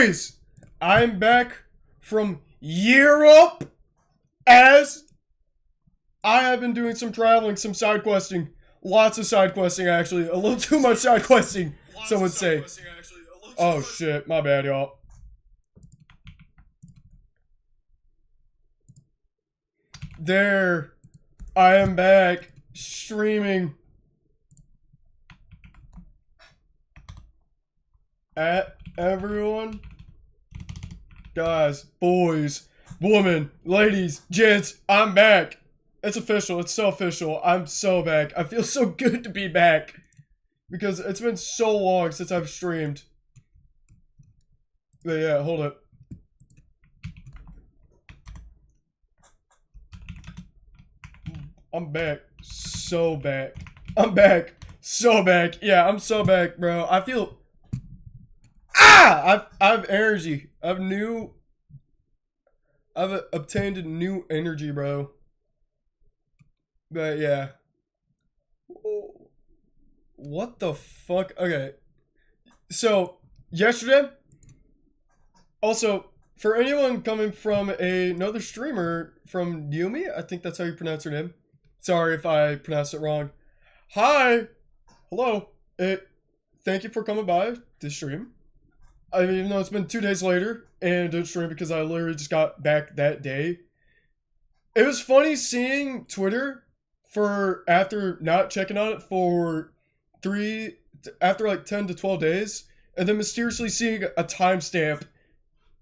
Boys, I'm back from Europe as I have been doing some traveling, some side questing. Lots of side questing, actually. A little too much side questing, some would say. Oh shit, my bad, y'all. There, I am back streaming at everyone. Guys, boys, women, ladies, gents, I'm back. It's official. It's so official. I'm so back. I feel so good to be back because it's been so long since I've streamed. But yeah, hold up. I'm back. So back. I'm back. So back. Yeah, I'm so back, bro. I feel... I have energy. I've obtained a new energy, bro. But yeah. What the fuck? Okay. So, yesterday... Also, for anyone coming from another streamer from Yumi, I think that's how you pronounce her name. Sorry if I pronounced it wrong. Hi! Hello. Thank you for coming by this stream. I mean, even though it's been 2 days later, and I didn't stream because I literally just got back that day. It was funny seeing Twitter for after not checking on it for after like 10 to 12 days, and then mysteriously seeing a timestamp,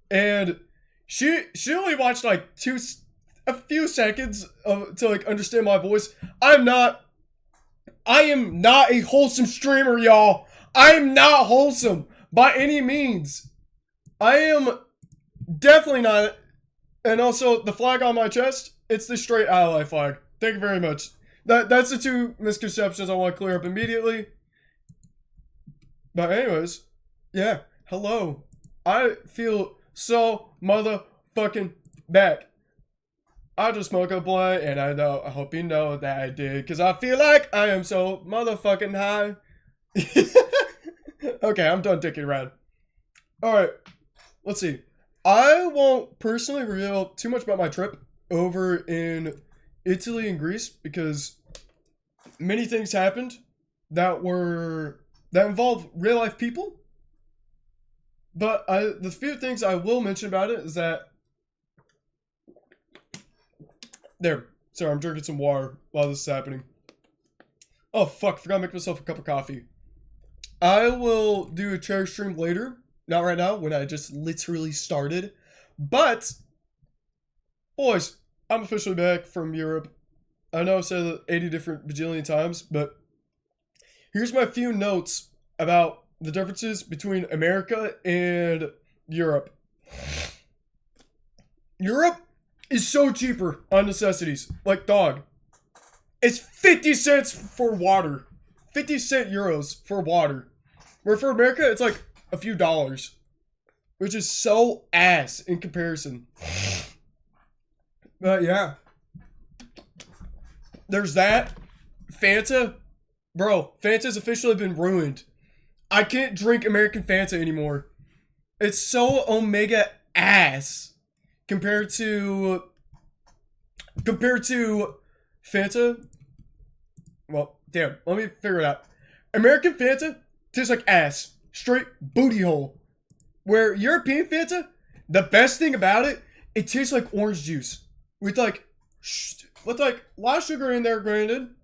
and she only watched like a few seconds to like understand my voice. I am not a wholesome streamer, y'all. I am not wholesome by any means. I am definitely not. And also, the flag on my chest, it's the straight ally flag. Thank you very much. That's the two misconceptions I want to clear up immediately. But anyways, yeah, hello. I feel so motherfucking back. I just smoked a blunt, and I hope you know that I did, because I feel like I am so motherfucking high. Okay, I'm done dicking around. Alright, let's see. I won't personally reveal too much about my trip over in Italy and Greece, because many things happened that involve real life people. But the few things I will mention about it is that... There. Sorry, I'm drinking some water while this is happening. Oh, fuck. Forgot to make myself a cup of coffee. I will do a chair stream later. Not right now, when I just literally started. But, boys, I'm officially back from Europe. I know I've said it 80 different bajillion times, but here's my few notes about the differences between America and Europe. Europe is so cheaper on necessities. Like, dog. It's 50 cents for water. 50 cent euros for water. Where for America, it's like a few dollars. Which is so ass in comparison. But yeah. There's that. Fanta. Bro, Fanta's officially been ruined. I can't drink American Fanta anymore. It's so omega ass. Compared to Fanta. Well, damn. Let me figure it out. American Fanta tastes like ass. Straight booty hole. Where European Fanta, the best thing about it, it tastes like orange juice. With like a lot of sugar in there, granted.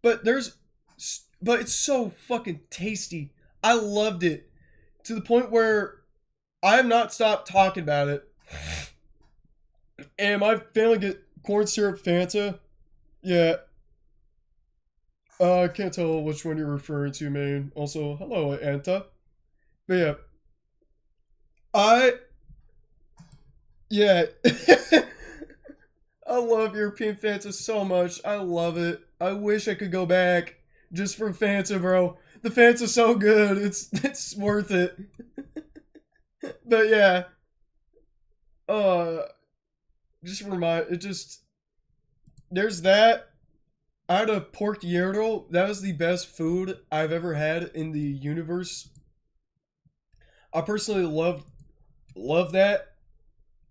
But it's so fucking tasty. I loved it. To the point where I have not stopped talking about it. And my family get corn syrup Fanta. Yeah. I can't tell which one you're referring to, man. Also, hello, Anta. But yeah. Yeah. I love European Fanta so much. I love it. I wish I could go back just for Fanta, bro. The Fanta's so good. It's worth it. But yeah. There's that. I had a pork gyro. That was the best food I've ever had in the universe. I personally loved love that.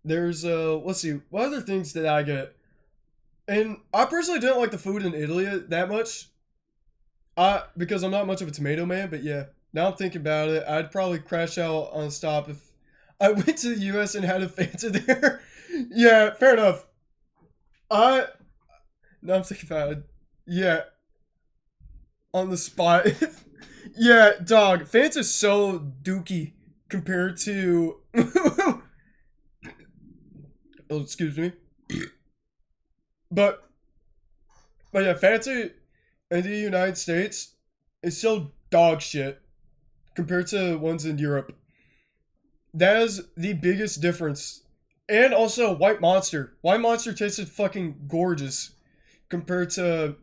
There's let's see, what other things did I get? And I personally didn't like the food in Italy that much. Because I'm not much of a tomato man, but yeah, now I'm thinking about it, I'd probably crash out on a stop if I went to the US and had a Fanta there. Yeah, fair enough. I now I'm thinking about it. Yeah, on the spot. Yeah, dog, Fanta's so dookie compared to oh, excuse me. But but yeah, Fanta in the United States is so dog shit compared to ones in Europe. That is the biggest difference. And also White Monster. White Monster tasted fucking gorgeous compared to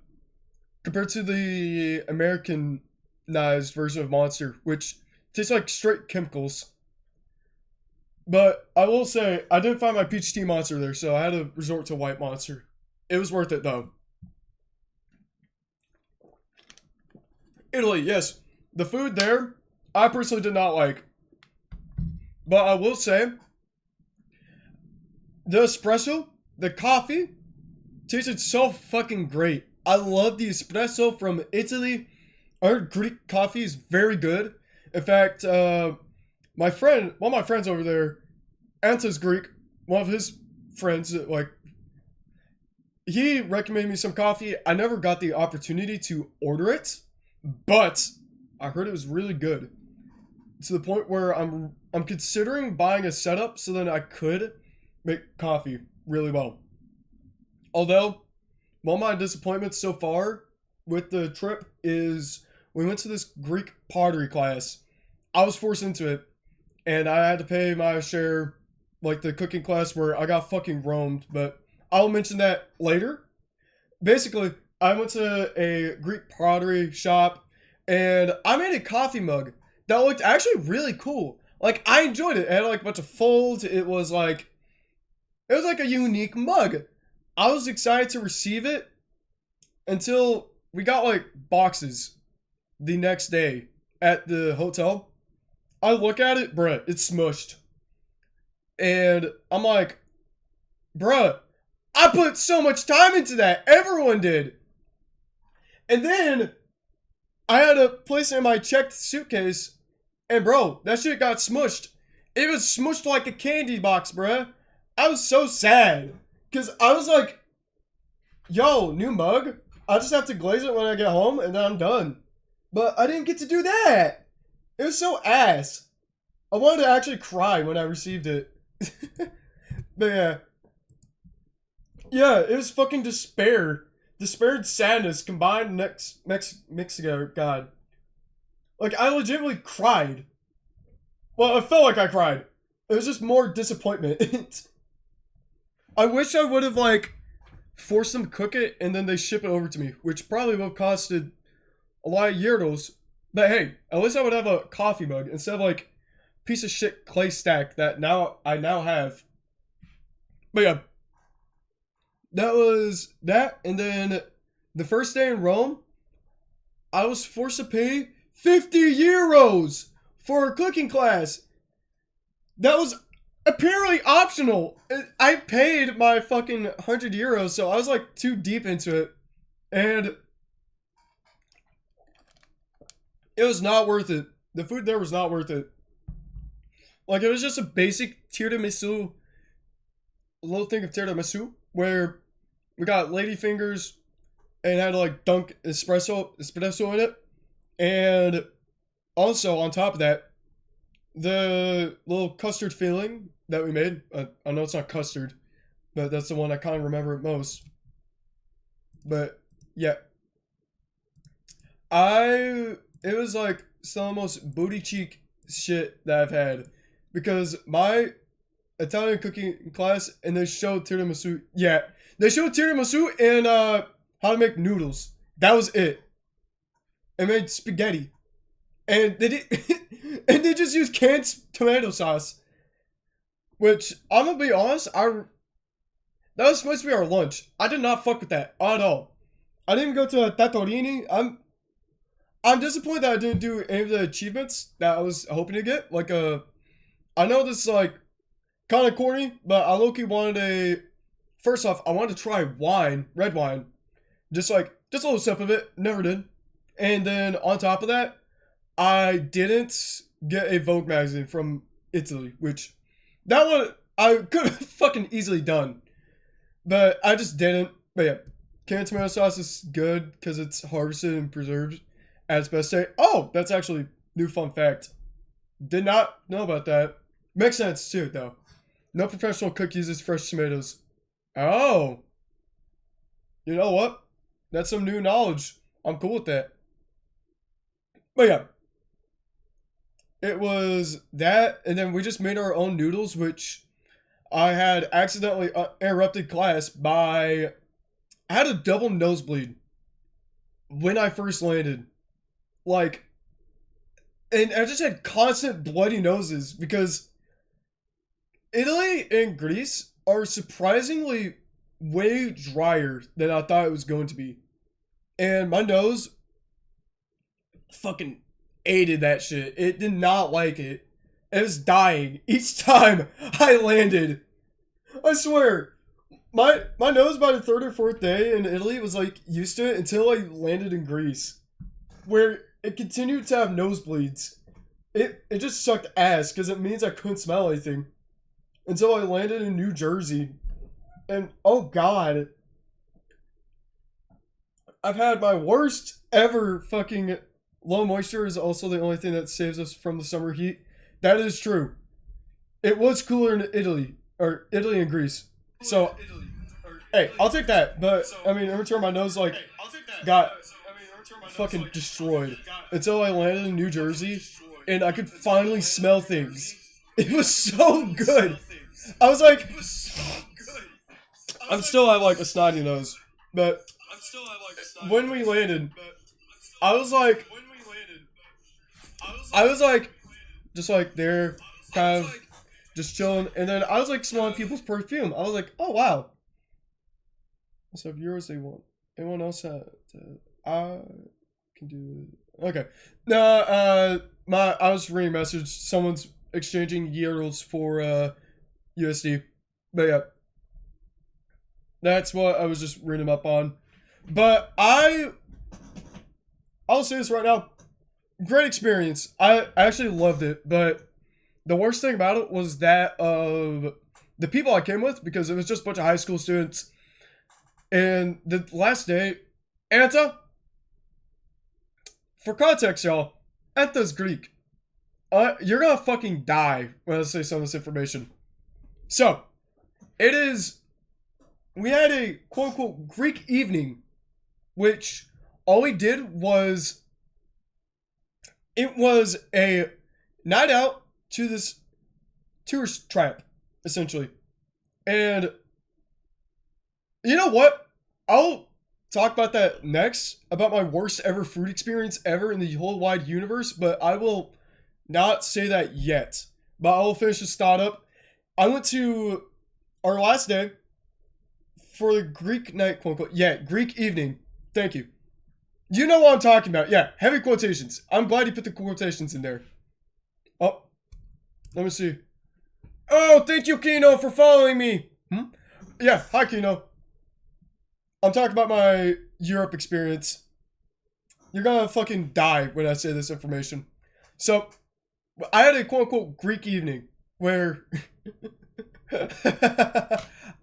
the Americanized version of Monster, which tastes like straight chemicals. But I will say I didn't find my peach tea monster there, so I had to resort to White Monster. It was worth it though. Italy, yes. The food there, I personally did not like. But I will say, the espresso, the coffee, tasted so fucking great. I love the espresso from Italy. Our Greek coffee is very good. In fact, my friend, one of my friends over there, Anta's Greek, one of his friends, like, he recommended me some coffee. I never got the opportunity to order it, but I heard it was really good. To the point where I'm considering buying a setup so that I could make coffee really well. Although, one of my disappointments so far with the trip is we went to this Greek pottery class. I was forced into it, and I had to pay my share, like the cooking class where I got fucking roamed, but I'll mention that later. Basically, I went to a Greek pottery shop, and I made a coffee mug that looked actually really cool. Like, I enjoyed it. It had like a bunch of folds. It was like a unique mug. I was excited to receive it until we got like boxes the next day at the hotel. I look at it, bruh, it's smushed. And I'm like, bruh, I put so much time into that. Everyone did. And then I had to place it in my checked suitcase, and bro, that shit got smushed. It was smushed like a candy box, bruh. I was so sad. Because I was like, yo, new mug? I just have to glaze it when I get home, and then I'm done. But I didn't get to do that. It was so ass. I wanted to actually cry when I received it. But yeah. Yeah, it was fucking despair. Despair and sadness combined mixed together. God. Like, I legitimately cried. Well, it felt like I cried. It was just more disappointment. I wish I would have, like, forced them to cook it and then they ship it over to me, which probably would have costed a lot of euros. But hey, at least I would have a coffee mug instead of, like, piece of shit clay stack that I now have. But yeah. That was that, and then the first day in Rome, I was forced to pay 50 euros for a cooking class. That was apparently optional. I paid my fucking 100 euros, so I was like too deep into it. And it was not worth it. The food there was not worth it. Like, it was just a basic tiramisu, a little thing of tiramisu, where we got lady fingers and had to like dunk espresso in it. And also on top of that, the little custard filling that we made. I know it's not custard, but that's the one I kind of remember most. But yeah, it was like some of the most booty cheek shit that I've had, because my Italian cooking class, and they showed tiramisu. Yeah, they showed tiramisu and how to make noodles. That was it. They made spaghetti, and they did, and they just used canned tomato sauce. Which, I'm gonna be honest, that was supposed to be our lunch. I did not fuck with that at all. I didn't go to a Tattorini. I'm disappointed that I didn't do any of the achievements that I was hoping to get. Like I know this is like Kind of corny, but I low-key wanted a. First off, I wanted to try wine, red wine, just a little sip of it. Never did. And then on top of that, I didn't get a Vogue magazine from Italy, which that one I could have fucking easily done, but I just didn't. But yeah, canned tomato sauce is good because it's harvested and preserved at its best state. Oh, that's actually new fun fact. Did not know about that. Makes sense too, though. No professional cook uses fresh tomatoes. Oh, you know what? That's some new knowledge. I'm cool with that. But yeah, it was that, and then we just made our own noodles, which I had accidentally interrupted class by. I had a double nosebleed when I first landed. Like, and I just had constant bloody noses because Italy and Greece are surprisingly way drier than I thought it was going to be. And my nose fucking hated that shit. It did not like it. It was dying each time I landed. I swear. My nose by the third or fourth day in Italy was like used to it until I landed in Greece, where it continued to have nosebleeds. It just sucked ass because it means I couldn't smell anything until I landed in New Jersey, and oh god, I've had my worst ever fucking low moisture is also the only thing that saves us from the summer heat. That is true. It was cooler in Italy or Italy and Greece. So hey, I'll take that. But I mean, in return, my nose like got fucking destroyed until I landed in New Jersey, and I could finally smell things. It was so good. I was like, I'm still have like a snotty nose, but when we landed, I was like, just like there, kind of just chilling, and then I was like smelling people's perfume. I was like, oh wow. So if yours they want, anyone else have to, I can do it. Okay. No, I was reading a message. Someone's exchanging euros for USD, but yeah, that's what I was just reading up on. But I'll say this right now, great experience. I actually loved it, but the worst thing about it was that of the people I came with, because it was just a bunch of high school students. And the last day, Anta, for context, y'all, Anta's Greek. You're gonna fucking die when I say some of this information. So, it is. We had a quote unquote Greek evening, which all we did was. It was a night out to this tourist trap, essentially. And you know what? I'll talk about that next, about my worst ever food experience ever in the whole wide universe, but I will not say that yet. But I will finish this thought up. I went to our last day for the Greek night, quote unquote. Yeah, Greek evening. Thank you. You know what I'm talking about. Yeah, heavy quotations. I'm glad you put the quotations in there. Oh, let me see. Oh, thank you, Kino, for following me. Yeah, hi, Kino. I'm talking about my Europe experience. You're gonna fucking die when I say this information. So, I had a quote-unquote Greek evening where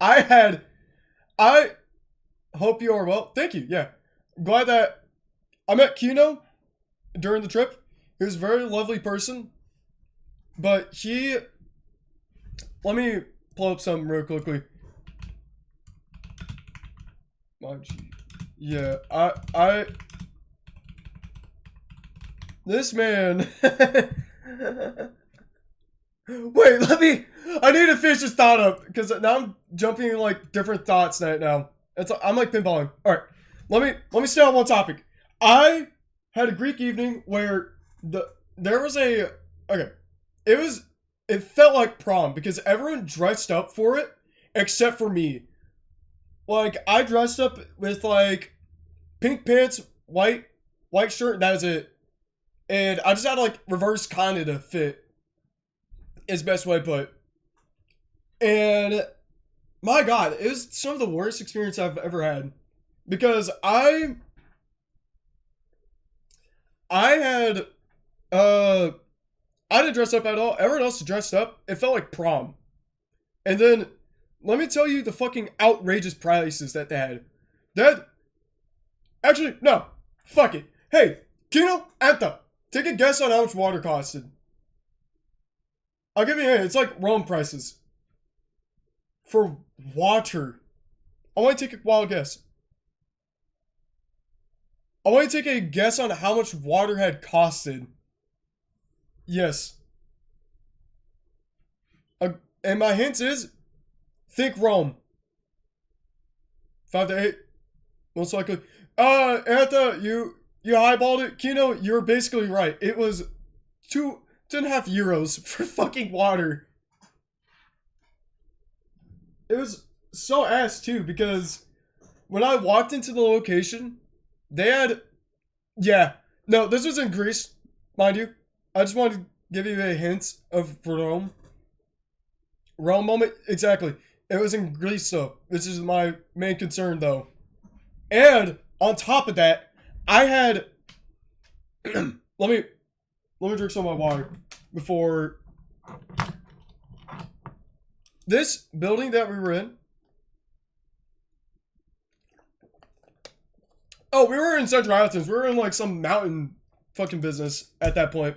I hope you are well. Thank you, yeah. Glad that I met Kino during the trip. He was a very lovely person. But let me pull up something real quickly. Yeah, this man. Wait, I need to finish this thought up because now I'm jumping in like different thoughts right now. I'm like pinballing. All right, let me stay on one topic. I had a Greek evening where there was it felt like prom because everyone dressed up for it except for me. Like, I dressed up with, like, pink pants, white shirt, and that was it. And I just had, like, reverse kind of to fit. Is best way to put it. And my God, it was some of the worst experience I've ever had. Because I had I didn't dress up at all. Everyone else dressed up. It felt like prom. And then let me tell you the fucking outrageous prices that they had. That actually no. Fuck it. Hey, Kino, Anta, take a guess on how much water costed. I'll give you a hint. It's like Rome prices. For water. I want to take a wild guess. I want to take a guess on how much water had costed. Yes. And my hint is, think Rome. 5 to 8. Most likely. Anta, you highballed it. Kino, you're basically right. It was 2.5 euros for fucking water. It was so ass too, because when I walked into the location, they had, yeah, no, this was in Greece, mind you. I just wanted to give you a hint of Rome. Rome moment, exactly. It was in Greece though. This is my main concern though. And on top of that, I had, let me drink some of my water before. This building that we were in. Oh, we were in Central Athens. We were in like some mountain fucking business at that point.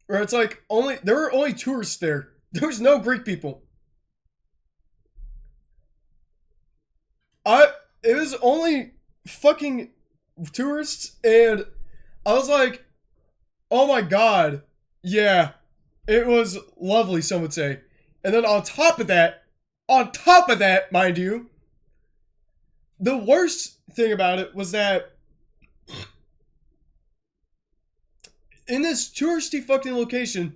Where it's like there were only tourists there. There was no Greek people. It was only fucking tourists, and I was like, oh my God. Yeah. It was lovely, some would say. And then on top of that, mind you, the worst thing about it was that in this touristy fucking location,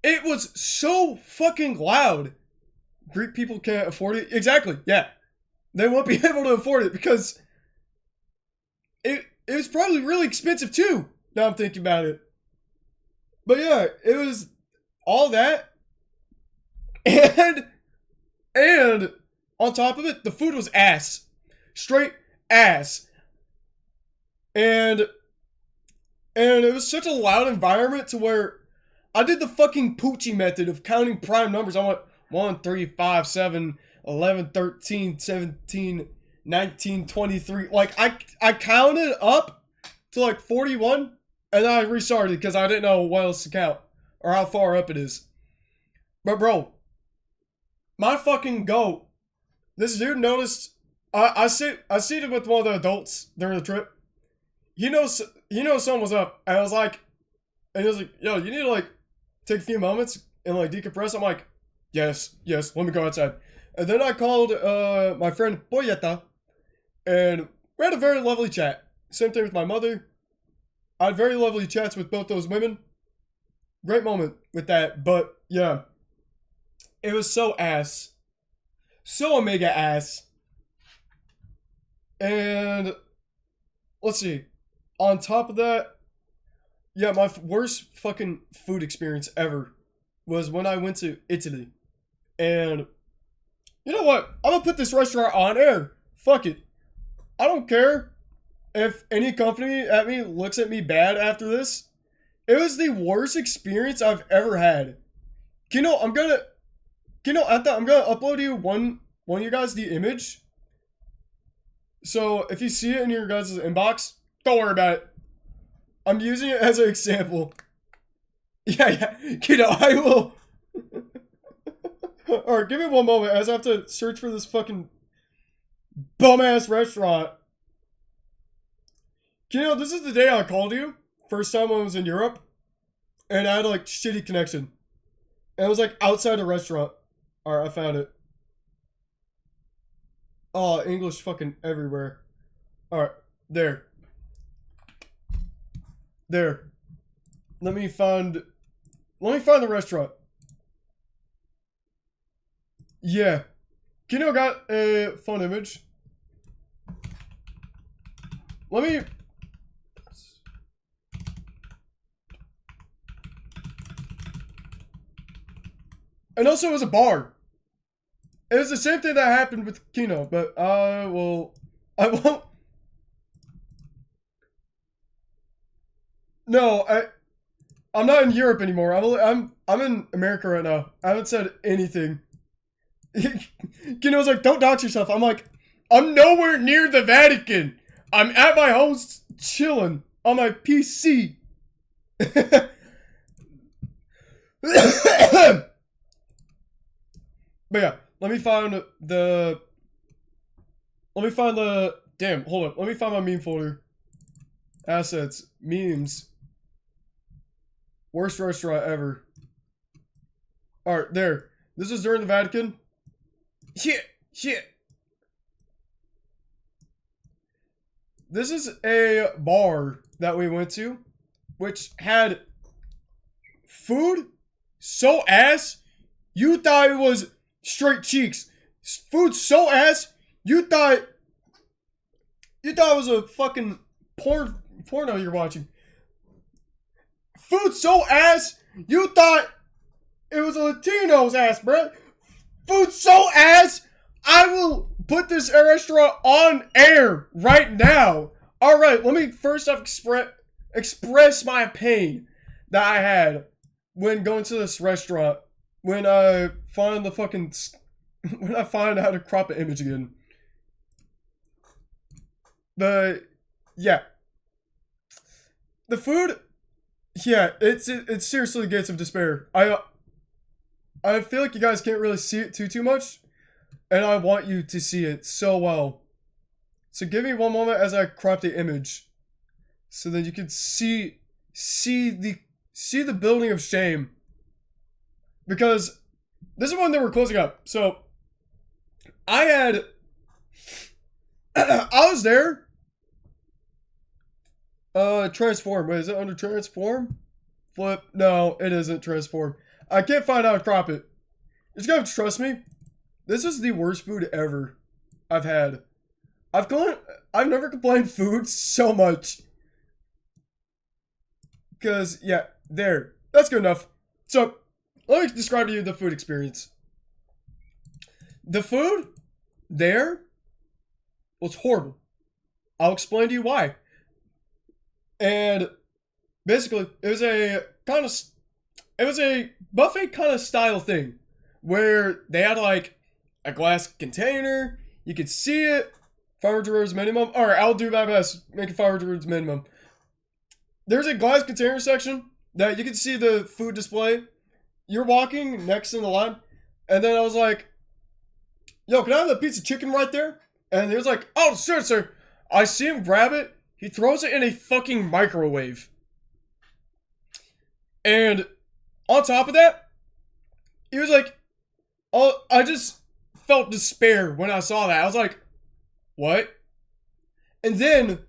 it was so fucking loud. Greek people can't afford it. Exactly, yeah. They won't be able to afford it because it was probably really expensive too. Now I'm thinking about it. But yeah, it was all that. And on top of it, the food was ass. Straight ass. And it was such a loud environment to where I did the fucking Poochie method of counting prime numbers. I went 1, 3, 5, 7, 11, 13, 17, 19, 23. Like, I counted up to like 41, and then I restarted because I didn't know what else to count or how far up it is. But bro, my fucking goat, this dude noticed. I seated with one of the adults during the trip. He knows something was up, and I was like, and he was like, yo, you need to like take a few moments and like decompress. I'm like, yes, let me go outside. And then I called my friend Boyeta, and we had a very lovely chat. Same thing with my mother. I had very lovely chats with both those women. Great moment with that, but yeah, it was so ass, so omega ass. And let's see, on top of that, yeah, my worst fucking food experience ever was when I went to Italy. And you know what? I'm gonna put this restaurant on air. Fuck it. I don't care if any company at me looks at me bad after this. It was the worst experience I've ever had. I'm gonna upload you one of you guys the image. So if you see it in your guys' inbox, don't worry about it. I'm using it as an example. Yeah. I will. Alright, give me one moment as I have to search for this fucking bum-ass restaurant. This is the day I called you. First time when I was in Europe. And I had like shitty connection. And it was like outside a restaurant. Alright, I found it. Oh, English fucking everywhere. Alright, there. Let me find the restaurant. Yeah. Kino got a fun image. Let me... And also it was a bar. It was the same thing that happened with Kino, but I won't. No, I'm not in Europe anymore. I'm in America right now. I haven't said anything. Kino's like, don't dox yourself. I'm like, I'm nowhere near the Vatican. I'm at my house chilling on my PC. But yeah, let me find the. Damn, hold up. Let me find my meme folder. Assets, memes. Worst restaurant ever. Alright, there. This is during the Vatican. Shit. This is a bar that we went to, which had food so ass, you thought it was straight cheeks. Food so ass, you thought it was a fucking porno you're watching. Food so ass, you thought it was a Latino's ass, bruh. Food so ass, I will put this restaurant on air right now. Alright, let me first off express my pain that I had when going to this restaurant. When I find when I find how to crop an image again. Yeah. The food, yeah, it seriously gates of despair. I feel like you guys can't really see it too much, and I want you to see it so well. So give me one moment as I crop the image, so that you can see the building of shame. Because this is when they were closing up. So I was there. Transform. Wait, is it under transform? Flip. No, it isn't transform. I can't find out how to crop it. You just gotta trust me. This is the worst food ever I've had. I've never complained food so much. Cause, yeah, there. That's good enough. So, let me describe to you the food experience. The food there was horrible. I'll explain to you why. And basically, it was a buffet kind of style thing where they had like a glass container. You could see it. 500 words minimum. All right, I'll do my best. Make it 500 words minimum. There's a glass container section that you can see the food display. You're walking next in the line, and then I was like, yo, can I have the piece of chicken right there? And he was like, oh, sir. I see him grab it. He throws it in a fucking microwave. And on top of that, he was like, oh, I just felt despair when I saw that. I was like, what? And then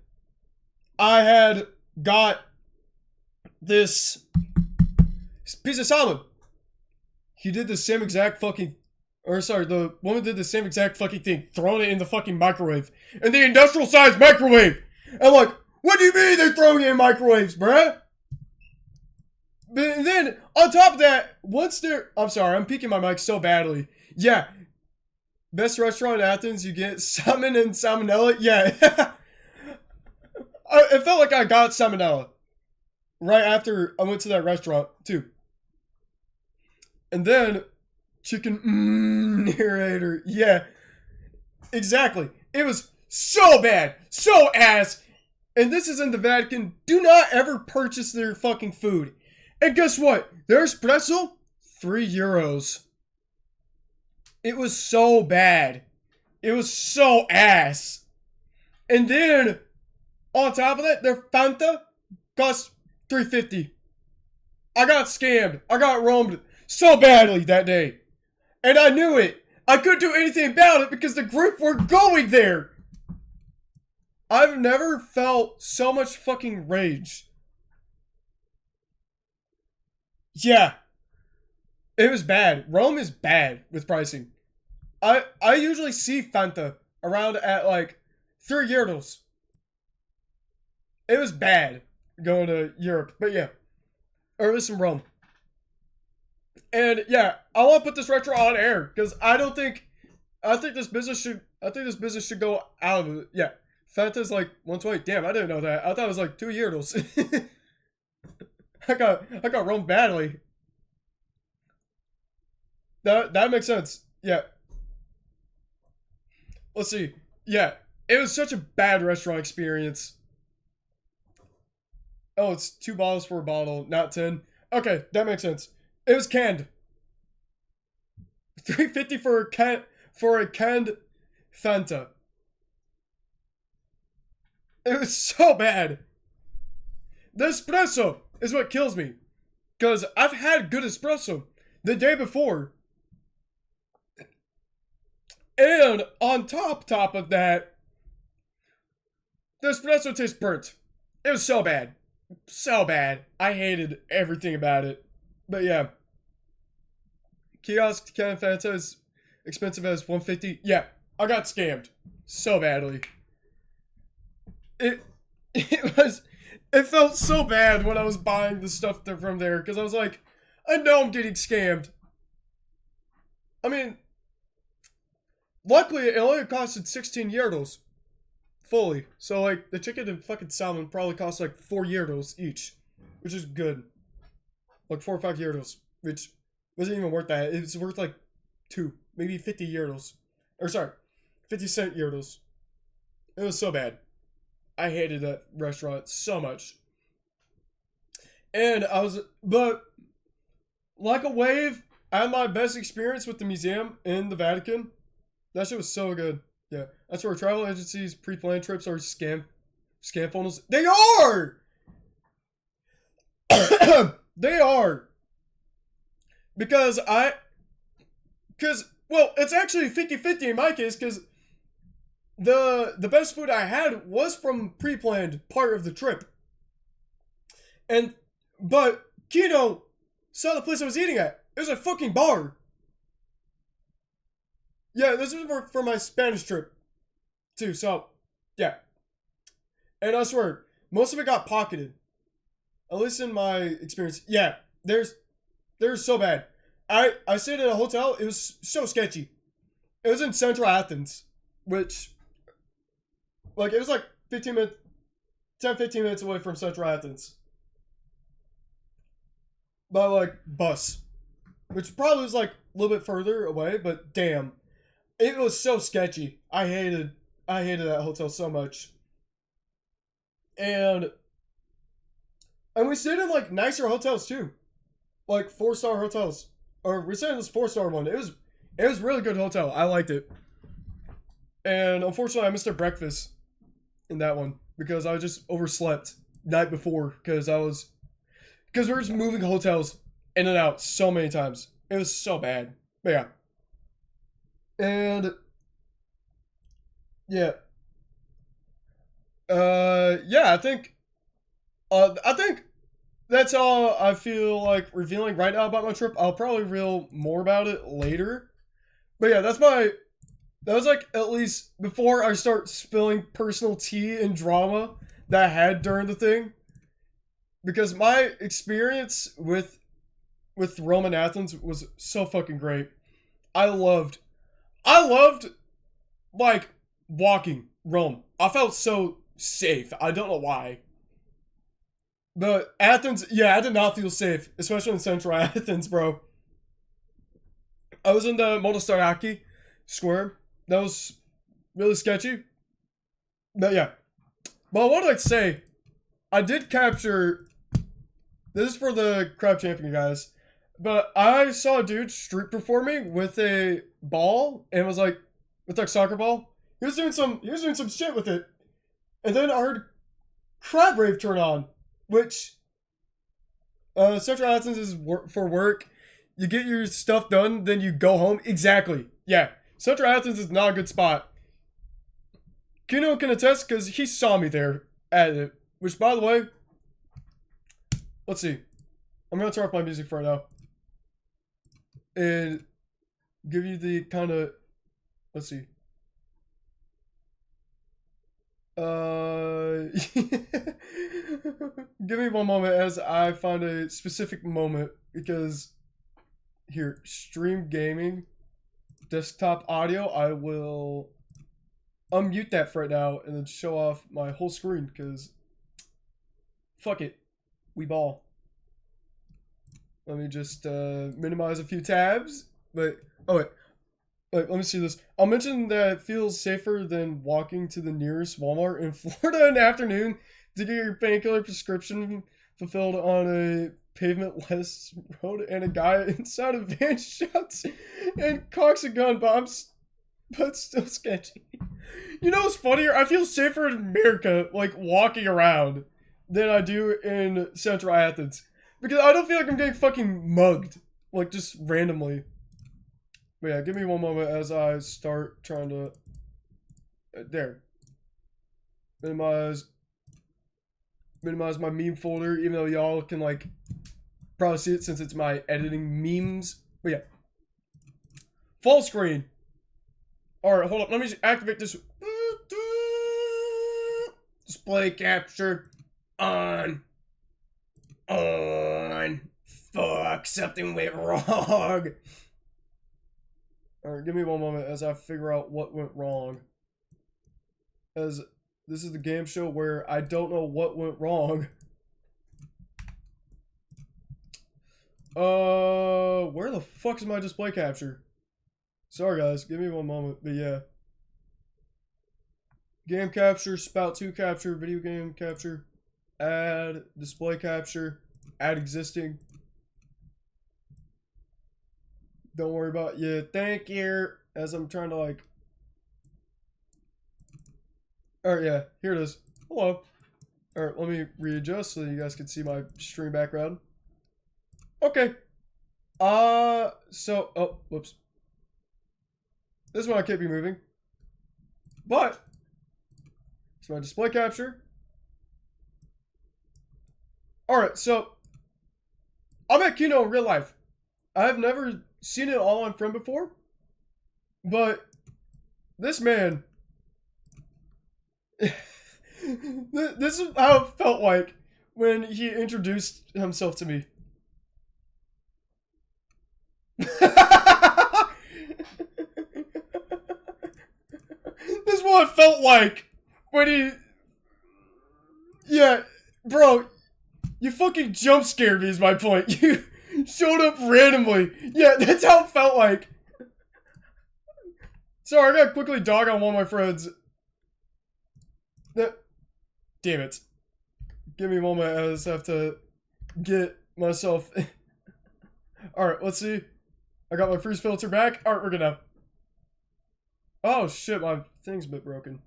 I had got this piece of salmon. He did the same exact fucking, the woman did the same exact fucking thing, throwing it in the fucking microwave. In the industrial sized microwave. I'm like, what do you mean they're throwing it in microwaves, bruh? But then, on top of that, I'm sorry, I'm peeking my mic so badly. Yeah. Best restaurant in Athens, you get salmon and salmonella. Yeah. It felt like I got salmonella right after I went to that restaurant, too. And then, chicken narrator. Yeah. Exactly. It was so bad. So ass. And this is in the Vatican. Do not ever purchase their fucking food. And guess what? Their espresso, €3. It was so bad. It was so ass. And then, on top of that, their Fanta cost $3.50. I got scammed. I got roamed so badly that day. And I knew it. I couldn't do anything about it because the group were going there. I've never felt so much fucking rage. Yeah. It was bad. Rome is bad with pricing. I usually see Fanta around at like €3. It was bad going to Europe. But yeah. Or it was in Rome. And yeah, I want to put this retro on air because I think this business should go out of it. Yeah, Fanta's like 120. Damn, I didn't know that. I thought it was like 2 years. I got roamed badly. That makes sense. Yeah. Let's see. Yeah, it was such a bad restaurant experience. Oh, it's 2 bottles for a bottle, not 10. Okay, that makes sense. It was canned. 350 for a canned Fanta. It was so bad. The espresso is what kills me. Because I've had good espresso the day before. And on top of that, the espresso tastes burnt. It was so bad. So bad. I hated everything about it. But yeah. Kiosk can Fanta is expensive as 150. Yeah, I got scammed so badly. It it was it felt so bad when I was buying the stuff from there because I was like, I know I'm getting scammed. I mean, luckily it only costed 16 euros fully. So like the chicken and fucking salmon probably cost like 4 euros each, which is good. Like 4 or 5 euros, which wasn't even worth that. It was worth like two, maybe 50 euros, or sorry, 50 cent euros. It was so bad. I hated that restaurant so much. And but like a wave, I had my best experience with the museum in the Vatican. That shit was so good. Yeah, that's where travel agencies pre-planned trips are scam funnels. They are. They are because well, it's actually 50-50 in my case because the best food I had was from pre-planned part of the trip. And but Kino saw the place I was eating at. It was a fucking bar. Yeah, this was for my Spanish trip too. So yeah, and I swear most of it got pocketed. At least in my experience. Yeah, they're so bad. I stayed at a hotel. It was so sketchy. It was in central Athens, which like it was like 15 minutes, 10-15 minutes away from central Athens by like bus, which probably was like a little bit further away. But damn, it was so sketchy. I hated that hotel so much. And we stayed in like nicer hotels too, like 4-star hotels. Or we stayed in this 4-star one. It was really good hotel. I liked it. And unfortunately, I missed our breakfast in that one because I just overslept night before because we were just moving hotels in and out so many times. It was so bad. But yeah, and yeah, yeah. I think that's all I feel like revealing right now about my trip. I'll probably reveal more about it later. But yeah, that was like at least before I start spilling personal tea and drama that I had during the thing. Because my experience with Rome and Athens was so fucking great. I loved I loved like walking Rome. I felt so safe. I don't know why. But Athens, yeah, I did not feel safe, especially in central Athens, bro. I was in the Monostaraki Square. That was really sketchy. But yeah. But what I'd say, I did capture. This is for the crab champion guys. But I saw a dude street performing with a ball and was like, with like soccer ball. He was doing some shit with it. And then I heard Crab Rave turn on, which Central Athens is for work. You get your stuff done, then you go home. Exactly. Yeah. Central Athens is not a good spot. Kino can attest because he saw me there at it. Which, by the way, let's see. I'm gonna turn off my music for now and give you the kind of. Let's see. Give me one moment as I find a specific moment because here, stream gaming, desktop audio. I will unmute that for right now and then show off my whole screen because fuck it, we ball. Let me just minimize a few tabs. But oh wait, let me see this. I'll mention that it feels safer than walking to the nearest Walmart in Florida in the afternoon to get your painkiller prescription fulfilled on a pavement-less road, and a guy inside a van shouts and cocks a gun, but still sketchy. You know what's funnier? I feel safer in America, like, walking around than I do in Central Athens. Because I don't feel like I'm getting fucking mugged. Like, just randomly. But yeah, give me one moment as I start trying to... there. Minimize my meme folder, even though y'all can, like, probably see it since it's my editing memes. But yeah. Full screen. Alright, hold up. Let me just activate this. Display capture. On. Fuck, something went wrong. Alright, give me one moment as I figure out what went wrong. As this is the game show where I don't know what went wrong. Where the fuck is my display capture? Sorry guys, give me one moment, but yeah. Game capture, Spout 2 capture, video game capture, add display capture, add existing. Don't worry about thank you. As I'm trying to like. Alright, yeah, here it is. Hello. Alright, let me readjust so you guys can see my stream background. Okay. Oh, whoops. This one I can't be moving. But, it's my display capture. Alright, so, I met Kino in real life. I have never seen it all on Friend before. But, this man, this is how it felt like when he introduced himself to me. This is what it felt like when he... Yeah, bro, you fucking jump scared me is my point. You showed up randomly. Yeah, that's how it felt like. Sorry, I gotta quickly dog on one of my friends. Damn it. Give me a moment, I just have to get myself... Alright, let's see. I got my freeze filter back. Alright, we're good now. Oh shit, my thing's a bit broken.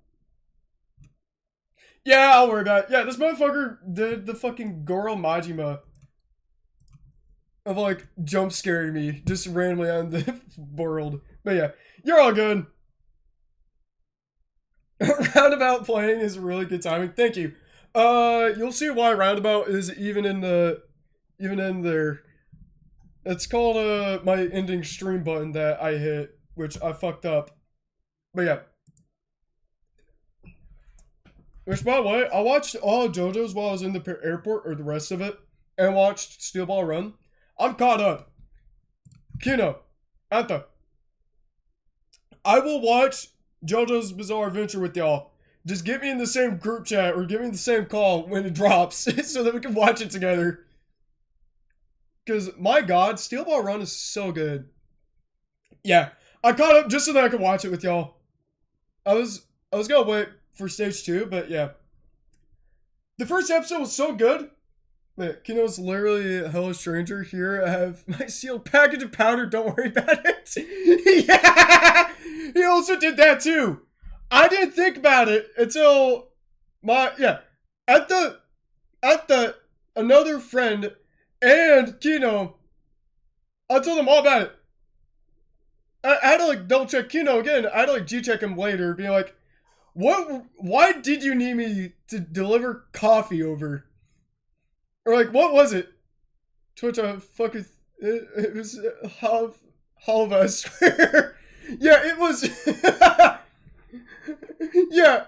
Yeah, I'll worry about it. Yeah, this motherfucker did the fucking Goro Majima of like jump scaring me just randomly on the world. But yeah, you're all good. Roundabout playing is really good timing. Thank you. You'll see why Roundabout is even in there. It's called my ending stream button that I hit, which I fucked up. But yeah. Which, by the way, I watched all of JoJo's while I was in the airport, or the rest of it, and watched Steel Ball Run. I'm caught up. Kino, Anta, I will watch JoJo's Bizarre Adventure with y'all. Just get me in the same group chat, or get me in the same call when it drops, so that we can watch it together. Because, my god, Steel Ball Run is so good. Yeah, I caught up just so that I could watch it with y'all. I was gonna wait for stage 2, but yeah. The first episode was so good. Wait, Kino's literally a hello stranger. Here I have my sealed package of powder, don't worry about it. Yeah! He also did that too. I didn't think about it until another friend and Kino, I told them all about it. I had to like double check Kino again. I had to like G-check him later, being like, why did you need me to deliver coffee over? Or like, what was it? To which I fucking, it was halva, I swear. Yeah, it was, yeah.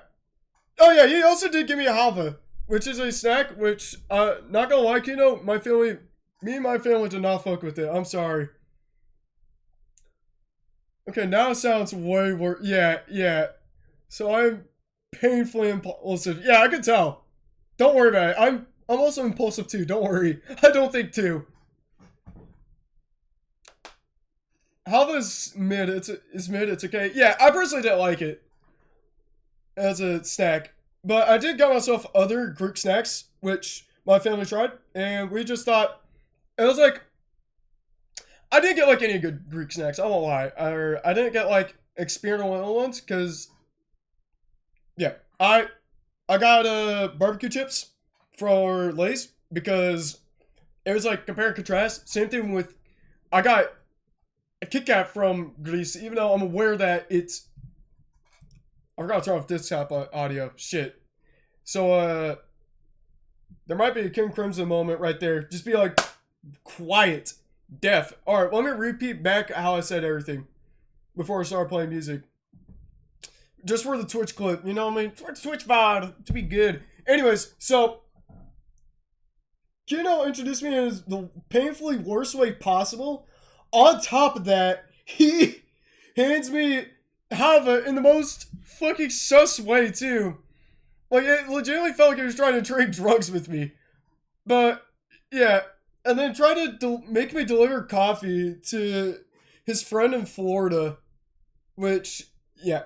Oh yeah, he also did give me a halva, which is a snack, which, not gonna lie, Kino, me and my family did not fuck with it. I'm sorry. Okay, now it sounds way worse. Yeah, yeah. So I'm painfully impulsive. Yeah, I can tell. Don't worry about it. I'm also impulsive too. Don't worry. I don't think too. Halva's mid. It's mid. It's okay. Yeah, I personally didn't like it as a snack, but I did get myself other Greek snacks, which my family tried, and we just thought it was like I didn't get like any good Greek snacks. I won't lie. I didn't get like experimental ones because yeah, I got barbecue chips for Lay's because it was like compare and contrast. Same thing with I got a Kit Kat from Greece, even though I'm aware that it's I forgot to turn off this type of audio. Shit. So there might be a King Crimson moment right there. Just be like quiet. Deaf. Alright, let me repeat back how I said everything before I start playing music. Just for the Twitch clip, you know what I mean? For Twitch VOD to be good. Anyways, so Kino introduced me in the painfully worst way possible. On top of that, he hands me Hava in the most fucking sus way too. Like it legitimately felt like he was trying to trade drugs with me. But yeah, and then tried to make me deliver coffee to his friend in Florida, which yeah,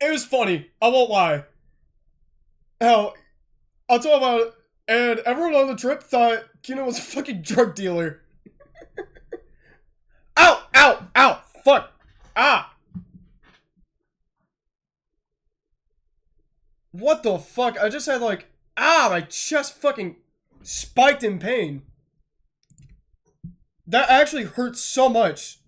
it was funny. I won't lie. Hell, I'll talk about it. And everyone on the trip thought Kino was a fucking drug dealer. Ow! Ow! Ow! Fuck! Ah! What the fuck? I just had like, my chest fucking spiked in pain. That actually hurts so much.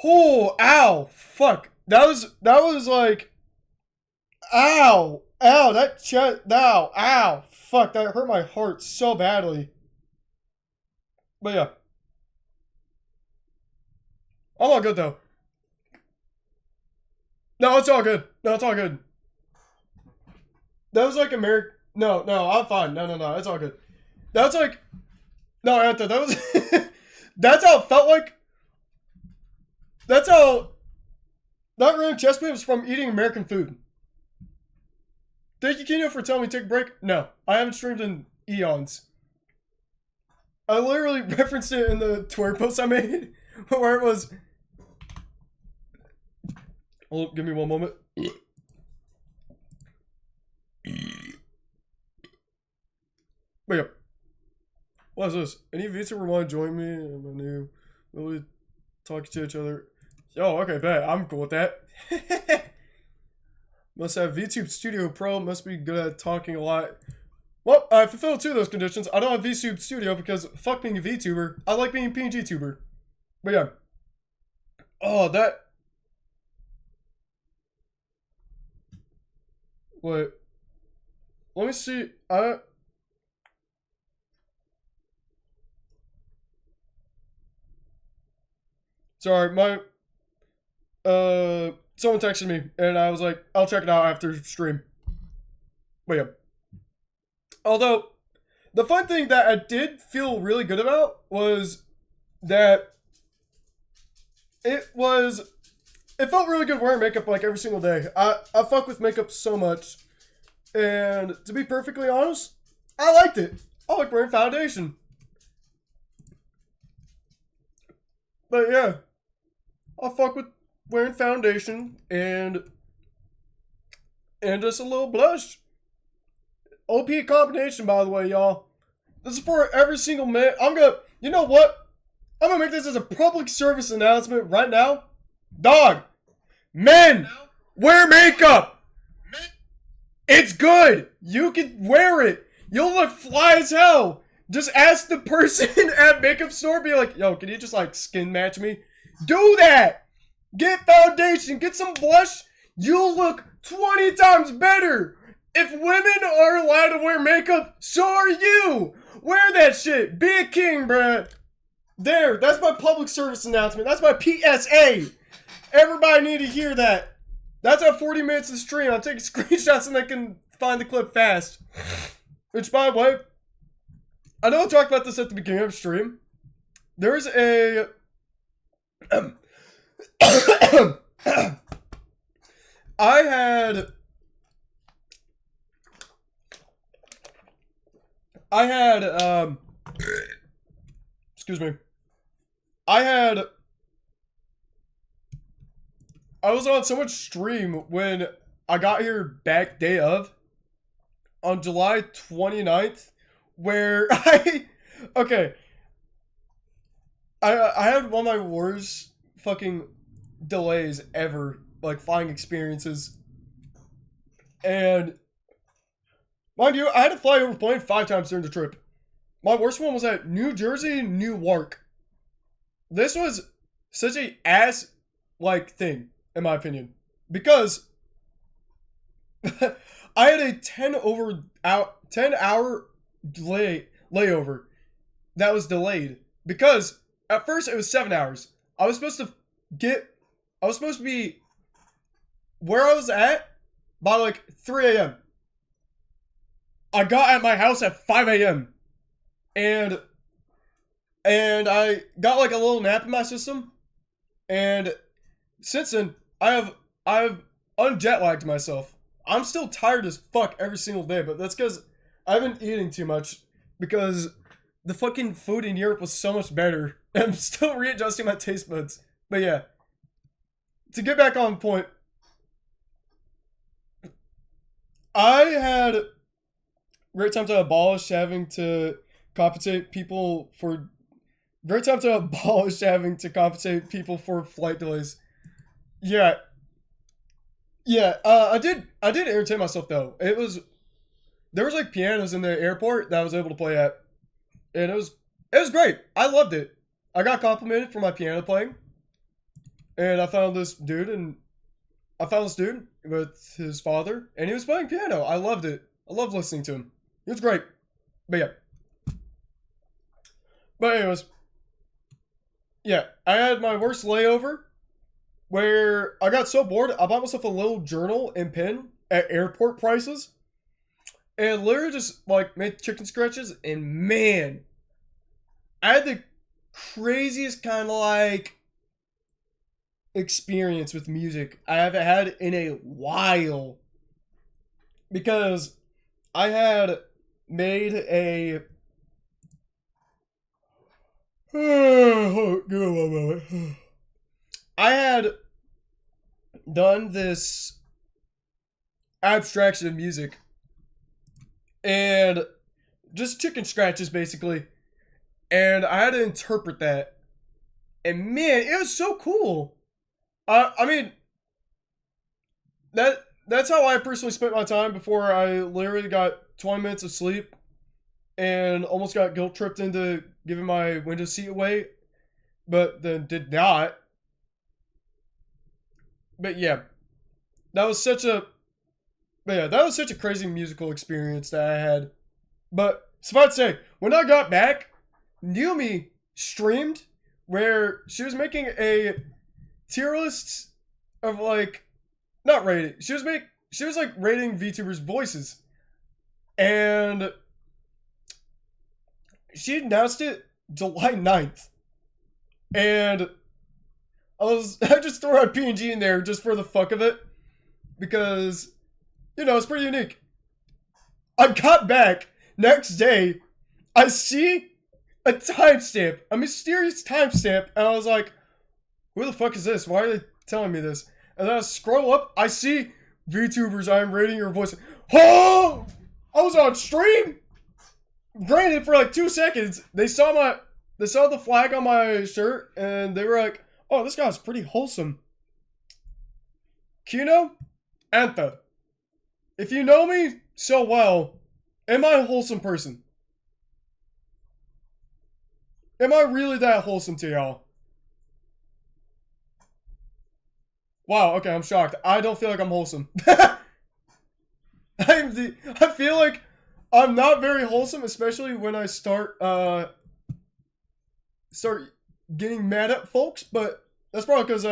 Oh, ow, fuck. That was like, ow, ow, that chest, ow, fuck, that hurt my heart so badly. But yeah. I'm all good though. No, it's all good. No, it's all good. That was like American. No, I'm fine. No, it's all good. That's like, no, Anta, that was, that's how it felt like. That's how that random chest pain was from eating American food. Thank you, Kino, for telling me to take a break. No, I haven't streamed in eons. I literally referenced it in the Twitter post I made, where it was. Hold up, give me one moment. Wait up. What is this? Any VTuber want to join me? I'm a new. Really talking to each other. Yo, okay, bet. I'm cool with that. Must have VTube Studio Pro. Must be good at talking a lot. Well, I fulfill two of those conditions. I don't have VTube Studio because fuck being a VTuber. I like being a PNG tuber. But yeah. Oh, that. Wait. Let me see. Sorry, my someone texted me and I was like, I'll check it out after stream. But yeah. Although the fun thing that I did feel really good about was that it felt really good wearing makeup like every single day. I fuck with makeup so much. And to be perfectly honest, I liked it. I like wearing foundation. But yeah, I fuck with wearing foundation and just a little blush. OP combination, by the way, y'all. This is for every single man. You know what? I'm gonna make this as a public service announcement right now. Dog, men, wear makeup. It's good. You can wear it. You'll look fly as hell. Just ask the person at makeup store, be like, yo, can you just like skin match me? Do that. Get foundation, get some blush. You'll look 20 times better. If women are allowed to wear makeup, so are you. Wear that shit. Be a king, bruh. There, that's my public service announcement. That's my PSA. Everybody need to hear that. That's at 40 minutes of stream. I'm taking screenshots and I can find the clip fast. Which, by the way, I know I talked about this at the beginning of the stream. There's a... I had... excuse me. I was on so much stream when I got here back day of, on July 29th, where okay. I had one of my worst fucking delays ever, like flying experiences. And mind you, I had to fly over plane 5 times during the trip. My worst one was at New Jersey, Newark. This was such a ass-like thing, in my opinion. Because I had a 10-hour layover that was delayed. Because at first it was 7 hours. I was supposed to be where I was at by like 3 a.m. I got at my house at 5 a.m. And I got like a little nap in my system. And since then, I've unjet lagged myself. I'm still tired as fuck every single day, but that's because I've been eating too much because the fucking food in Europe was so much better. And I'm still readjusting my taste buds. But yeah, to get back on point, I had great time to abolish having to compensate people for flight delays. Yeah. I did entertain myself though. There was like pianos in the airport that I was able to play at. And it was great. I loved it. I got complimented for my piano playing. And I found this dude with his father, and he was playing piano. I loved it. I loved listening to him. It was great. But yeah. But anyways, yeah, I had my worst layover where I got so bored, I bought myself a little journal and pen at airport prices and literally just like made chicken scratches. And man, I had the craziest kind of like experience with music I haven't had in a while, because I had made a I had done this abstraction of music and just chicken scratches basically, and I had to interpret that, and man, it was so cool. I mean, that's how I personally spent my time before I literally got 20 minutes of sleep and almost got guilt tripped into giving my window seat away, but then did not. But yeah, that was such a crazy musical experience that I had. But suffice to say, when I got back, Yumi streamed where she was making a tier list of like, not rating. She was like rating VTubers' voices, and she announced it July 9th, and I just threw a PNG in there just for the fuck of it, because it's pretty unique. I got back next day, I see a timestamp, a mysterious timestamp, and I was like, who the fuck is this? Why are they telling me this? And then I scroll up, I see VTubers, I am rating your voice. Oh! I was on stream! Granted, for like 2 seconds, they saw the flag on my shirt, and they were like, oh, this guy's pretty wholesome. Kino? Antha. If you know me so well, am I a wholesome person? Am I really that wholesome to y'all? Wow, okay, I'm shocked. I don't feel like I'm wholesome. I feel like I'm not very wholesome, especially when I start getting mad at folks, but that's probably because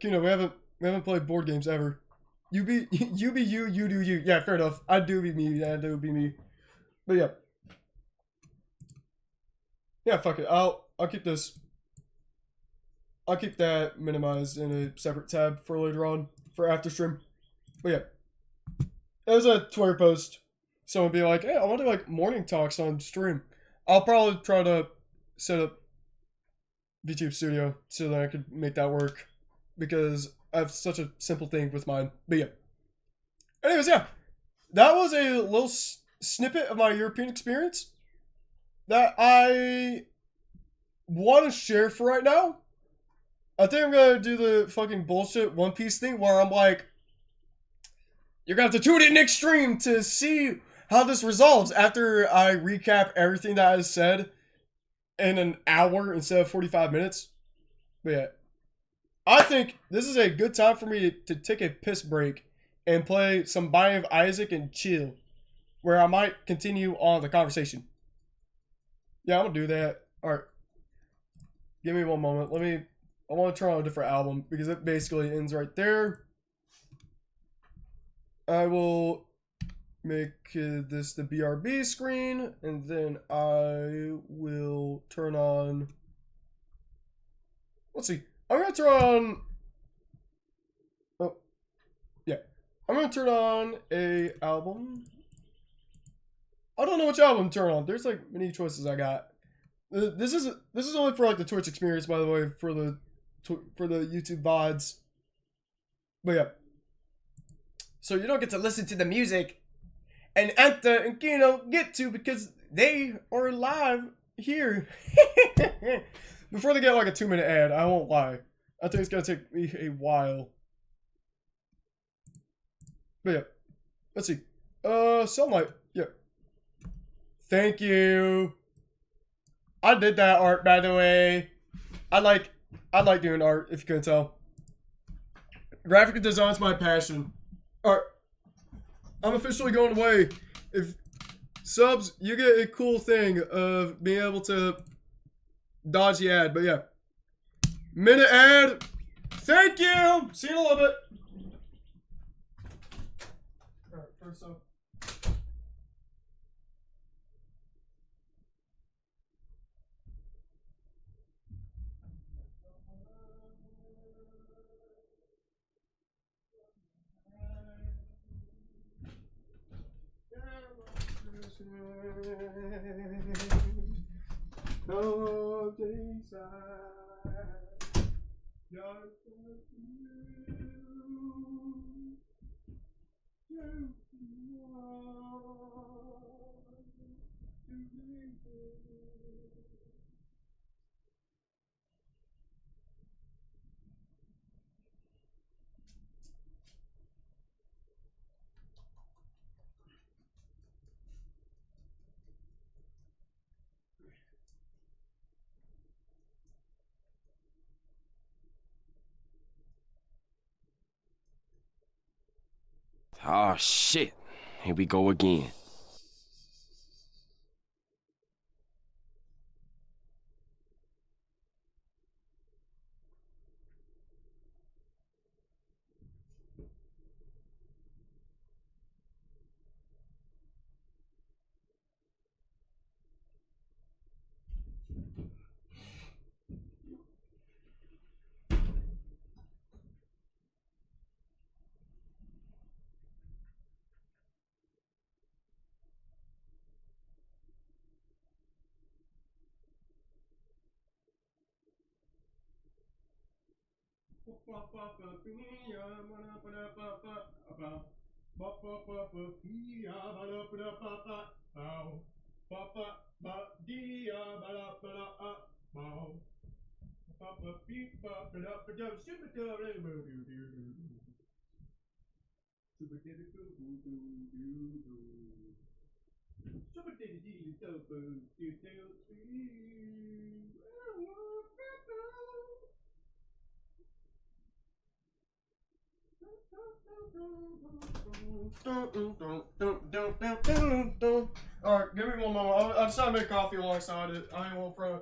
we haven't played board games ever. You be you be you, you do you. Yeah, fair enough. I do be me, yeah, I do be me. But yeah. Yeah, fuck it. I'll keep this. I'll keep that minimized in a separate tab for later on for after stream. But yeah. It was a Twitter post. Someone be like, hey, I want to do like morning talks on stream. I'll probably try to set up VTube Studio so that I could make that work. Because I have such a simple thing with mine. But yeah. Anyways, yeah. That was a little snippet of my European experience that I want to share for right now. I think I'm gonna do the fucking bullshit One Piece thing where I'm like, you're gonna have to tune in next stream to see how this resolves after I recap everything that I said in an hour instead of 45 minutes. But yeah, I think this is a good time for me to take a piss break and play some Binding of Isaac and chill, where I might continue on the conversation. Yeah, I'm gonna do that. Alright. Give me one moment. I want to turn on a different album because it basically ends right there. I will make this the BRB screen, and then I will turn on. Let's see. I'm gonna turn on. Oh, yeah. I'm gonna turn on a album. I don't know which album to turn on. There's like many choices I got. This is only for like the Twitch experience, by the way, for the YouTube VODs. But yeah. So you don't get to listen to the music, and Anta and Kino get to because they are live here. Before they get like a 2-minute ad, I won't lie. I think it's gonna take me a while. But yeah, let's see. Sunlight. Yeah. Thank you. I did that art, by the way. I like doing art, if you couldn't tell. Graphic design's my passion. Alright. I'm officially going away. If subs, you get a cool thing of being able to dodge the ad. But yeah. Minute ad. Thank you. See you in a little bit. Alright, first up. No desire, just you. Oh shit. Here we go again. Alright, give me one moment. I'll just try to make coffee alongside it. I ain't one front.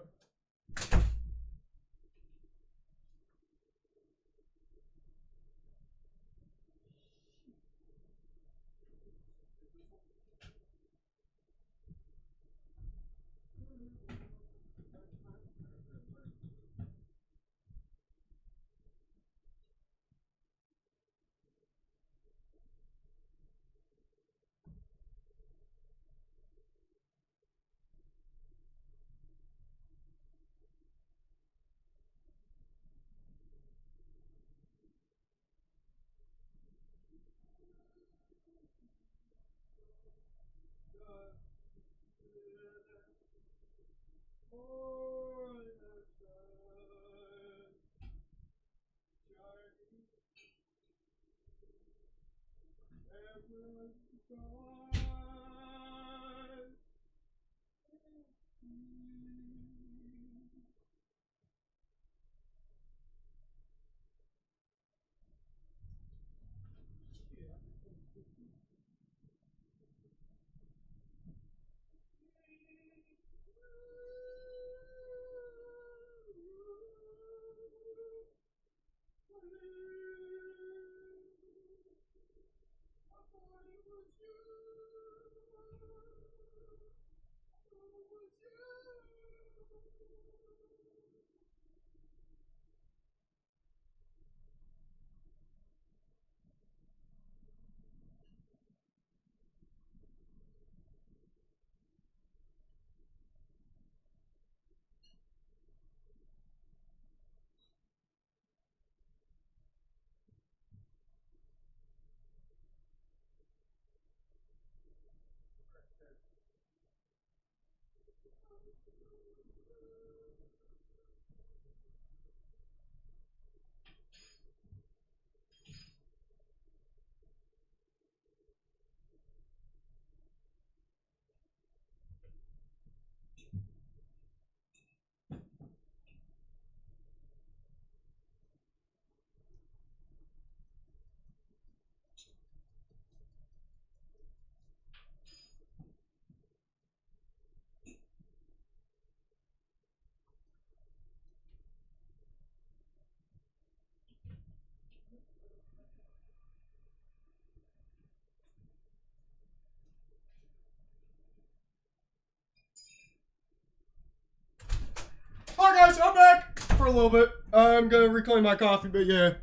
Hi guys, I'm back for a little bit. I'm gonna reclaim my coffee, but yeah.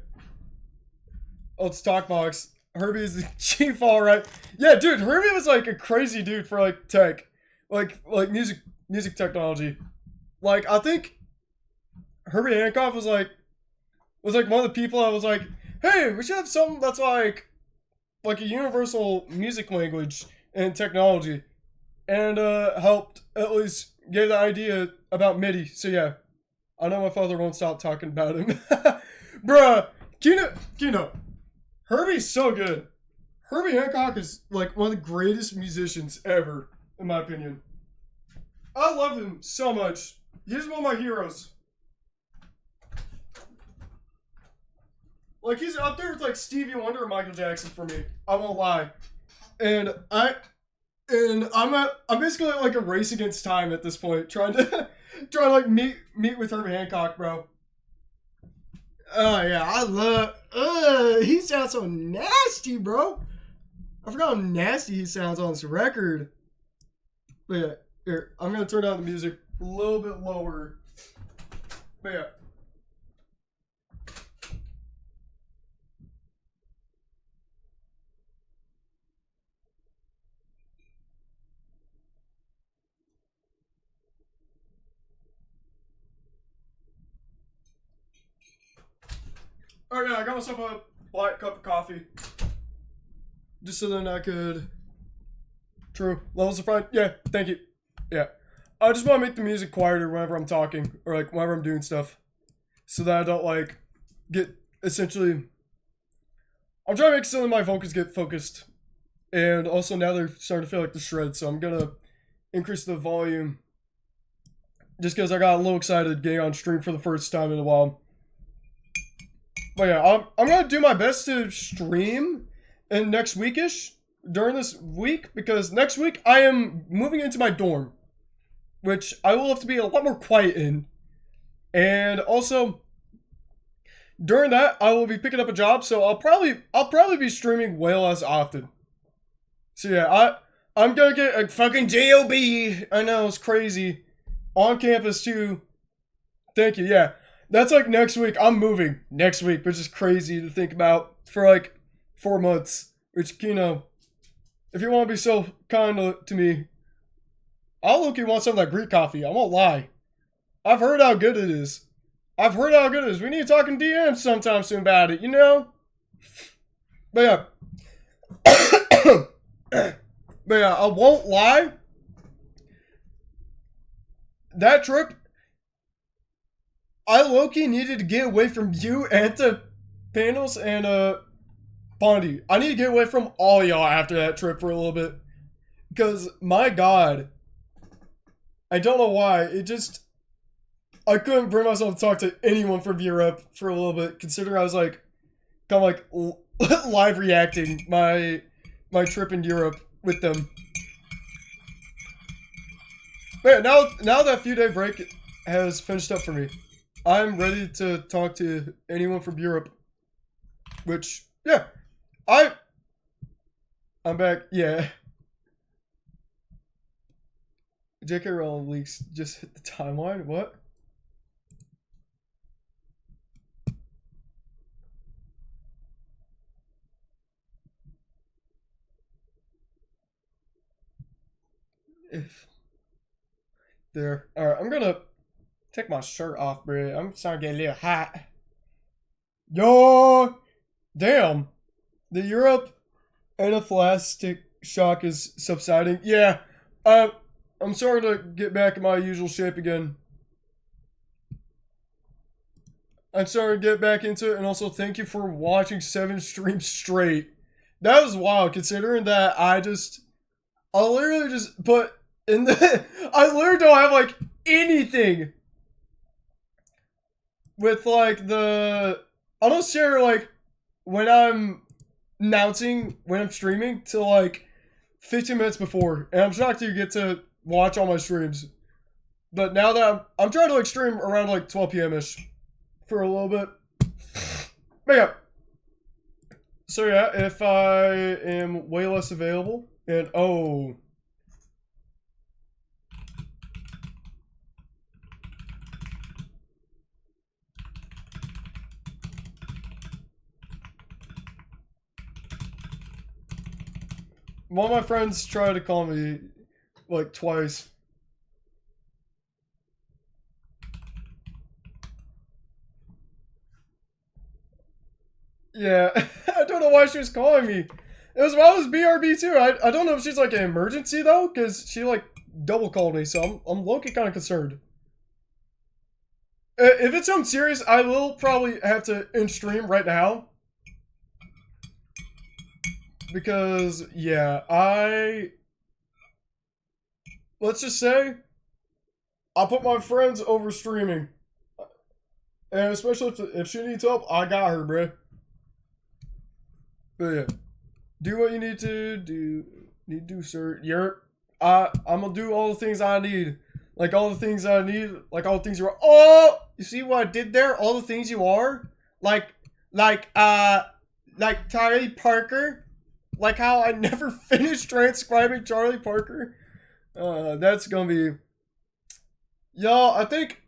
Old stock box. Herbie is the chief, alright. Yeah, dude, Herbie was like a crazy dude for like tech. Like music technology. Like, I think Herbie Hancock was like one of the people I was like, hey, we should have something that's like a universal music language and technology. And helped at least gave the idea about MIDI. So yeah. I know my father won't stop talking about him. Bruh, Kino. Herbie's so good. Herbie Hancock is like one of the greatest musicians ever, in my opinion. I love him so much. He's one of my heroes. Like, he's up there with like Stevie Wonder and Michael Jackson for me. I won't lie. And I'm basically like a race against time at this point, trying to like meet with Herbie Hancock, bro. Oh yeah, I love. He sounds so nasty, bro. I forgot how nasty he sounds on this record. But yeah, here, I'm gonna turn down the music a little bit lower. But yeah. Oh yeah, I got myself a black cup of coffee. Just so then I could... True. Levels are fine. Yeah, thank you. Yeah. I just want to make the music quieter whenever I'm talking. Or like whenever I'm doing stuff. So that I don't like get essentially... I'm trying to make some of my vocals get focused. And also now they're starting to feel like the shred. So I'm going to increase the volume. Just because I got a little excited getting on stream for the first time in a while. But yeah, I'm gonna do my best to stream in next weekish during this week because next week I am moving into my dorm, which I will have to be a lot more quiet in, and also during that I will be picking up a job, so I'll probably be streaming way less often. So yeah, I'm gonna get a fucking job. I know it's crazy on campus too. Thank you. Yeah. That's like next week. I'm moving next week, which is crazy to think about for like 4 months. Which, you know, if you want to be so kind to me, I'll look you want some of that Greek coffee. I won't lie. I've heard how good it is. We need to talk in DMs sometime soon about it, you know? But yeah. But yeah, I won't lie. that trip, I low-key needed to get away from you and the panels and Bondi. I need to get away from all y'all after that trip for a little bit. Because, my god, I don't know why, I couldn't bring myself to talk to anyone from Europe for a little bit, considering I was like, kind of like, live reacting my trip in Europe with them. But yeah, now that few-day break has finished up for me, I'm ready to talk to anyone from Europe. Which, yeah, I'm back, yeah. J.K. Rowling leaks just hit the timeline, what? There. Alright, I'm gonna take my shirt off, bro. I'm starting to get a little hot. Yo! Damn. The Europe anaphylactic shock is subsiding. Yeah. I'm starting to get back in my usual shape again. I'm starting to get back into it, and also thank you for watching 7 streams straight. That was wild, considering that I literally just put in the... I literally don't have, like, anything with, like, the... I don't share, like, when I'm announcing, when I'm streaming, till, like, 15 minutes before. And I'm shocked you get to watch all my streams. But now that I'm trying to, like, stream around, like, 12 p.m.-ish for a little bit. But yeah. So yeah, if I am way less available, and oh... One of my friends tried to call me, like, twice. Yeah, I don't know why she was calling me. It was while I was BRB too. I don't know if she's like an emergency though, because she like double called me, so I'm low-key kind of concerned. If it's something serious, I will probably have to end stream right now. Because, yeah, let's just say, I'll put my friends over streaming. And especially if she needs help, I got her, bruh. But yeah. Do what you need to do, sir. I'm gonna do all the things I need. Like all the things I need, like all the things you are. Oh! You see what I did there? All the things you are? Like Charlie Parker? Like how I never finished transcribing Charlie Parker? That's gonna be... Y'all, I think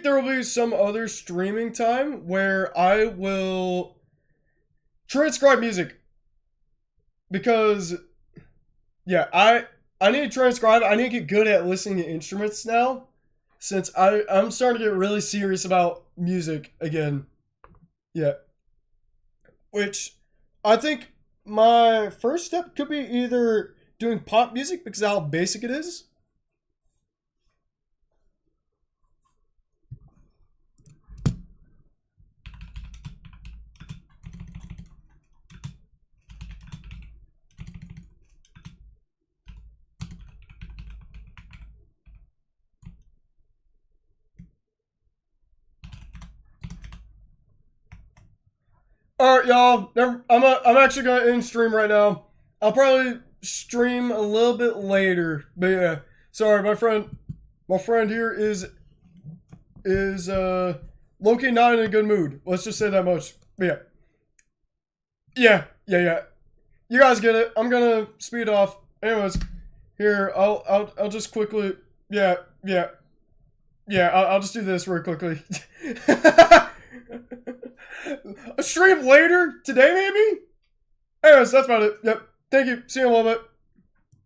there will be some other streaming time where I will transcribe music. Because, yeah, I need to transcribe. I need to get good at listening to instruments now. Since I'm starting to get really serious about music again. Yeah. Which, I think my first step could be either doing pop music because of how basic it is. Alright, y'all. I'm actually gonna end stream right now. I'll probably stream a little bit later. But yeah. Sorry, my friend here is low-key not in a good mood. Let's just say that much. But yeah. Yeah. You guys get it. I'm gonna speed off. Anyways, here, I'll just quickly yeah. I'll just do this real quickly. A stream later today, maybe? Anyways, that's about it. Yep. Thank you. See you in a little bit.